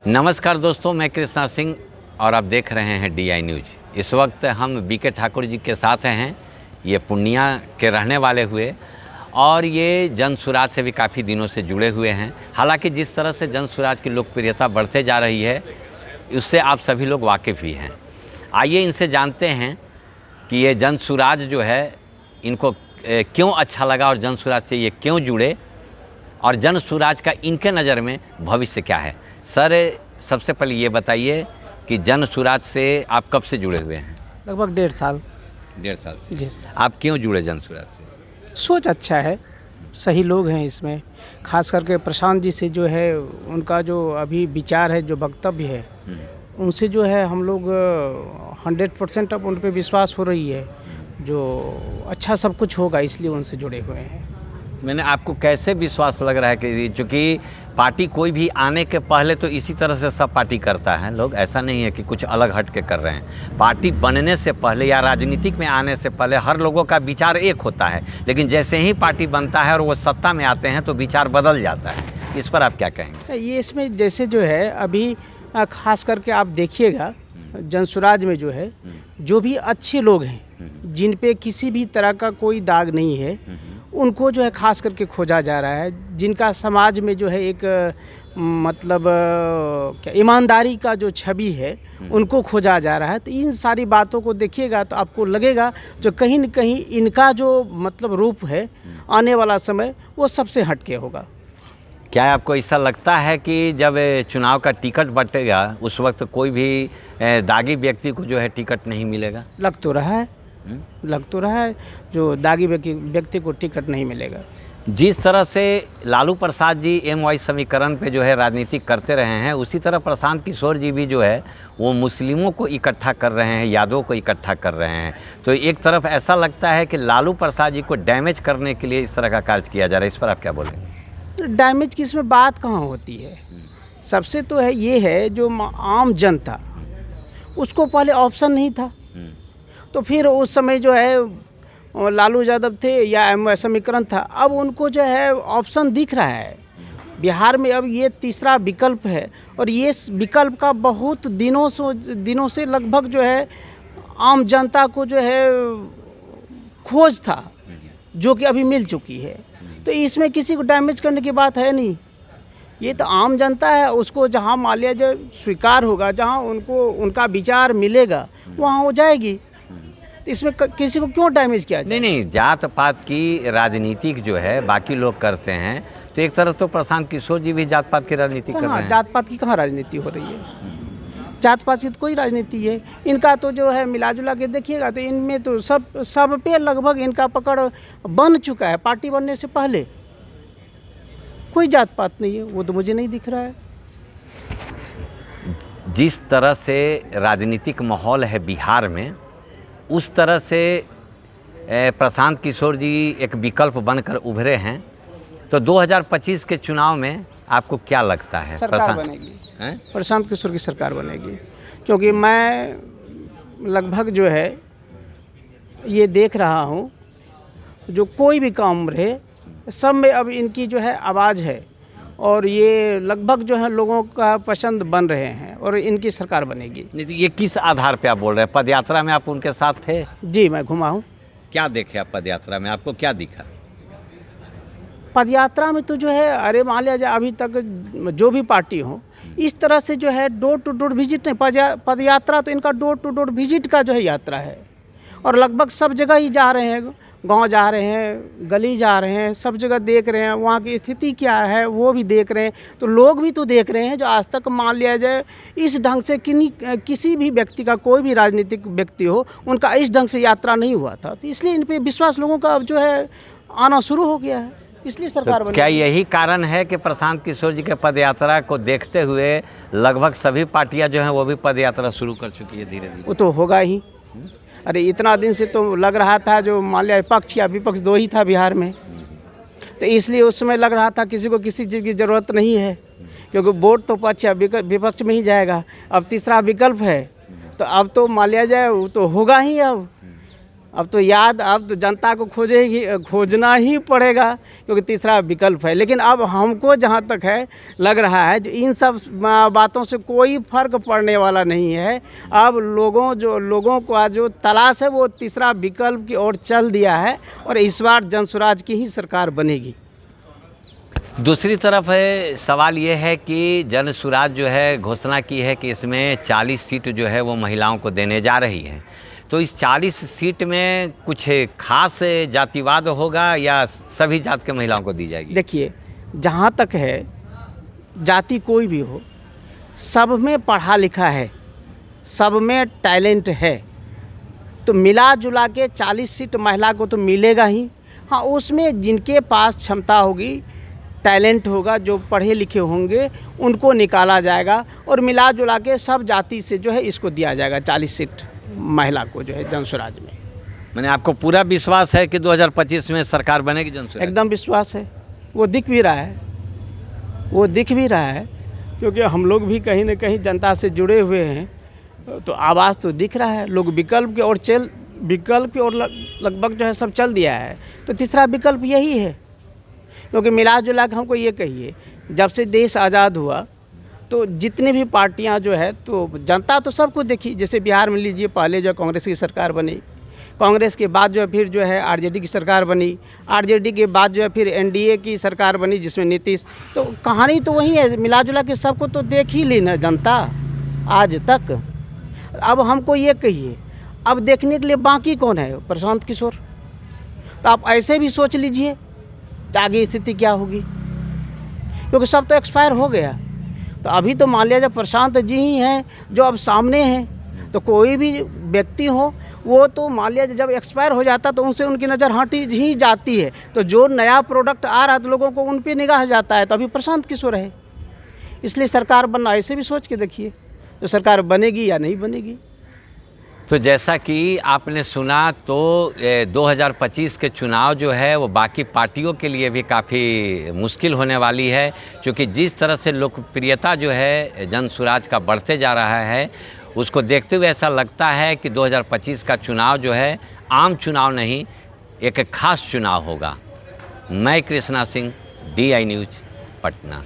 नमस्कार दोस्तों, मैं कृष्णा सिंह और आप देख रहे हैं DI न्यूज़। इस वक्त हम BK ठाकुर जी के साथ हैं। ये पूर्णिया के रहने वाले हुए और ये जन सुराज से भी काफ़ी दिनों से जुड़े हुए हैं। हालांकि जिस तरह से जन सुराज की लोकप्रियता बढ़ते जा रही है उससे आप सभी लोग वाकिफ़ ही हैं। आइए इनसे जानते हैं कि ये जन सुराज जो है इनको क्यों अच्छा लगा और जन सुराज से ये क्यों जुड़े और जन सुराज का इनके नज़र में भविष्य क्या है। सर, सबसे पहले ये बताइए कि जन सुराज से आप कब से जुड़े हुए हैं? लगभग 1.5 साल। 1.5 साल से। जी। आप क्यों जुड़े जन सुराज से? सोच अच्छा है, सही लोग हैं इसमें। खास करके प्रशांत जी से जो है उनका जो अभी विचार है, जो वक्तव्य है, उनसे जो है हम लोग 100% अब उन पर विश्वास हो रही है, जो अच्छा सब कुछ होगा, इसलिए उनसे जुड़े हुए हैं। मैंने आपको कैसे विश्वास लग रहा है कि चूँकि पार्टी कोई भी आने के पहले तो इसी तरह से सब पार्टी करता है लोग, ऐसा नहीं है कि कुछ अलग हट के कर रहे हैं। पार्टी बनने से पहले या राजनीतिक में आने से पहले हर लोगों का विचार एक होता है, लेकिन जैसे ही पार्टी बनता है और वो सत्ता में आते हैं तो विचार बदल जाता है। इस पर आप क्या कहेंगे? ये इसमें जैसे जो है अभी खास करके आप देखिएगा जनसुराज में जो है जो भी अच्छे लोग हैं, जिन पे किसी भी तरह का कोई दाग नहीं है, उनको जो है खास करके खोजा जा रहा है। जिनका समाज में जो है एक मतलब क्या ईमानदारी का जो छवि है, उनको खोजा जा रहा है। तो इन सारी बातों को देखिएगा तो आपको लगेगा जो कहीं न कहीं इनका जो मतलब रूप है आने वाला समय वो सबसे हटके होगा। क्या आपको ऐसा लगता है कि जब चुनाव का टिकट बंटेगा उस वक्त कोई भी दागी व्यक्ति को जो है टिकट नहीं मिलेगा? लग तो रहा है जो दागी व्यक्ति को टिकट नहीं मिलेगा। जिस तरह से लालू प्रसाद जी MY समीकरण पे जो है राजनीति करते रहे हैं, उसी तरह प्रशांत किशोर जी भी जो है वो मुस्लिमों को इकट्ठा कर रहे हैं, यादवों को इकट्ठा कर रहे हैं। तो एक तरफ ऐसा लगता है कि लालू प्रसाद जी को डैमेज करने के लिए इस तरह का कार्य किया जा रहा है। इस पर आप क्या बोलेंगे? डैमेज की इसमें बात कहाँ होती है? सबसे तो है ये है जो आम जनता, उसको पहले ऑप्शन नहीं था, तो फिर उस समय जो है लालू यादव थे या MY समीकरण था, अब उनको जो है ऑप्शन दिख रहा है बिहार में। अब ये तीसरा विकल्प है और ये विकल्प का बहुत दिनों से लगभग जो है आम जनता को जो है खोज था, जो कि अभी मिल चुकी है। तो इसमें किसी को डैमेज करने की बात है नहीं। ये तो आम जनता है, उसको जहाँ मान लिया जो स्वीकार होगा, जहाँ उनको उनका विचार मिलेगा वहाँ हो जाएगी। तो इसमें किसी को क्यों डैमेज किया जाए? नहीं, जात पात की राजनीतिक जो है बाकी लोग करते हैं, तो एक तरफ तो प्रशांत किशोर जी भी जात पात की राजनीति कर रहे हैं। जात पात की कहाँ राजनीति हो रही है? जात पात की तो कोई राजनीति है। इनका तो जो है मिला जुला के देखिएगा तो इनमें तो सब पे लगभग इनका पकड़ बन चुका है। पार्टी बनने से पहले कोई जात पात नहीं है, वो तो मुझे नहीं दिख रहा है। जिस तरह से राजनीतिक माहौल है बिहार में, उस तरह से प्रशांत किशोर जी एक विकल्प बनकर उभरे हैं। तो 2025 के चुनाव में आपको क्या लगता है? सरकार बनेगी, प्रशांत किशोर की सरकार बनेगी। क्योंकि मैं लगभग जो है ये देख रहा हूँ, जो कोई भी काम रहे सब में अब इनकी जो है आवाज़ है और ये लगभग जो है लोगों का पसंद बन रहे हैं और इनकी सरकार बनेगी। ये किस आधार पे आप बोल रहे हैं? पदयात्रा में आप उनके साथ थे? जी, मैं घुमा हूँ। क्या देखे आप पदयात्रा में? आपको क्या दिखा? पदयात्रा में तो जो है अरे मान लिया जाए अभी तक जो भी पार्टी हो, इस तरह से जो है डोर टू डोर विजिट नहीं, पदयात्रा तो इनका डोर टू डोर विजिट का जो है यात्रा है और लगभग सब जगह ही जा रहे हैं। गांव जा रहे हैं, गली जा रहे हैं, सब जगह देख रहे हैं वहाँ की स्थिति क्या है वो भी देख रहे हैं। तो लोग भी तो देख रहे हैं जो आज तक मान लिया जाए इस ढंग से किसी भी व्यक्ति का, कोई भी राजनीतिक व्यक्ति हो, उनका इस ढंग से यात्रा नहीं हुआ था। तो इसलिए इन पर विश्वास लोगों का अब जो है आना शुरू हो गया है, इसलिए सरकार बनी। क्या यही कारण है कि प्रशांत किशोर जी के पदयात्रा को देखते हुए लगभग सभी पार्टियां जो हैं वो भी पदयात्रा शुरू कर चुकी है धीरे धीरे? वो तो होगा ही। अरे इतना दिन से तो लग रहा था जो मान लिया पक्ष या विपक्ष दो ही था बिहार में, तो इसलिए उस समय लग रहा था किसी को किसी चीज़ की ज़रूरत नहीं है, क्योंकि वोट तो पक्ष या विपक्ष में ही जाएगा। अब तीसरा विकल्प है, तो अब तो मान लिया जाए वो तो होगा ही। अब अब तो जनता को खोजना ही पड़ेगा, क्योंकि तीसरा विकल्प है। लेकिन अब हमको जहाँ तक है लग रहा है जो इन सब बातों से कोई फ़र्क पड़ने वाला नहीं है। अब लोगों को जो तलाश है वो तीसरा विकल्प की ओर चल दिया है और इस बार जनसुराज की ही सरकार बनेगी। दूसरी तरफ है सवाल ये है कि जनसुराज जो है घोषणा की है कि इसमें 40 सीट जो है वो महिलाओं को देने जा रही है, तो इस 40 सीट में कुछ खास जातिवाद होगा या सभी जात के महिलाओं को दी जाएगी? देखिए, जहाँ तक है जाति कोई भी हो, सब में पढ़ा लिखा है, सब में टैलेंट है, तो मिला जुला के 40 सीट महिला को तो मिलेगा ही। हाँ, उसमें जिनके पास क्षमता होगी, टैलेंट होगा, जो पढ़े लिखे होंगे, उनको निकाला जाएगा और मिला जुला के सब जाति से जो है इसको दिया जाएगा 40 सीट महिला को जो है जनसुराज में। मैंने आपको पूरा विश्वास है कि 2025 में सरकार बनेगी जनसुराज? एकदम विश्वास है, वो दिख भी रहा है, क्योंकि हम लोग भी कहीं न कहीं जनता से जुड़े हुए हैं, तो आवाज़ तो दिख रहा है। लोग विकल्प की ओर लगभग जो है सब चल दिया है, तो तीसरा विकल्प यही है। क्योंकि मिला जुला के हमको ये कहिए, जब से देश आज़ाद हुआ तो जितनी भी पार्टियां जो है तो जनता तो सबको देखी। जैसे बिहार में लीजिए, पहले जो कांग्रेस की सरकार बनी, कांग्रेस के बाद जो है फिर जो है आरजेडी की सरकार बनी, आरजेडी के बाद जो है फिर एनडीए की सरकार बनी जिसमें नीतीश। तो कहानी तो वही है, मिला जुला के सबको तो देख ही ली ना जनता आज तक। अब हमको ये कहिए, अब देखने के लिए बाकी कौन है? प्रशांत किशोर। तो आप ऐसे भी सोच लीजिए आगे स्थिति क्या होगी, क्योंकि सब तो एक्सपायर हो गया। तो अभी तो मान लिया जब प्रशांत जी ही हैं जो अब सामने हैं, तो कोई भी व्यक्ति हो वो तो मान लिया जब एक्सपायर हो जाता तो उनसे उनकी नज़र हटी ही जाती है। तो जो नया प्रोडक्ट आ रहा है तो लोगों को उन पे निगाह जाता है। तो अभी प्रशांत किशोर है, इसलिए सरकार बनना, ऐसे भी सोच के देखिए तो सरकार बनेगी या नहीं बनेगी। तो जैसा कि आपने सुना तो 2025 के चुनाव जो है वो बाकी पार्टियों के लिए भी काफ़ी मुश्किल होने वाली है, क्योंकि जिस तरह से लोकप्रियता जो है जनसुराज का बढ़ते जा रहा है, उसको देखते हुए ऐसा लगता है कि 2025 का चुनाव जो है आम चुनाव नहीं, एक खास चुनाव होगा। मैं कृष्णा सिंह, DI न्यूज़, पटना।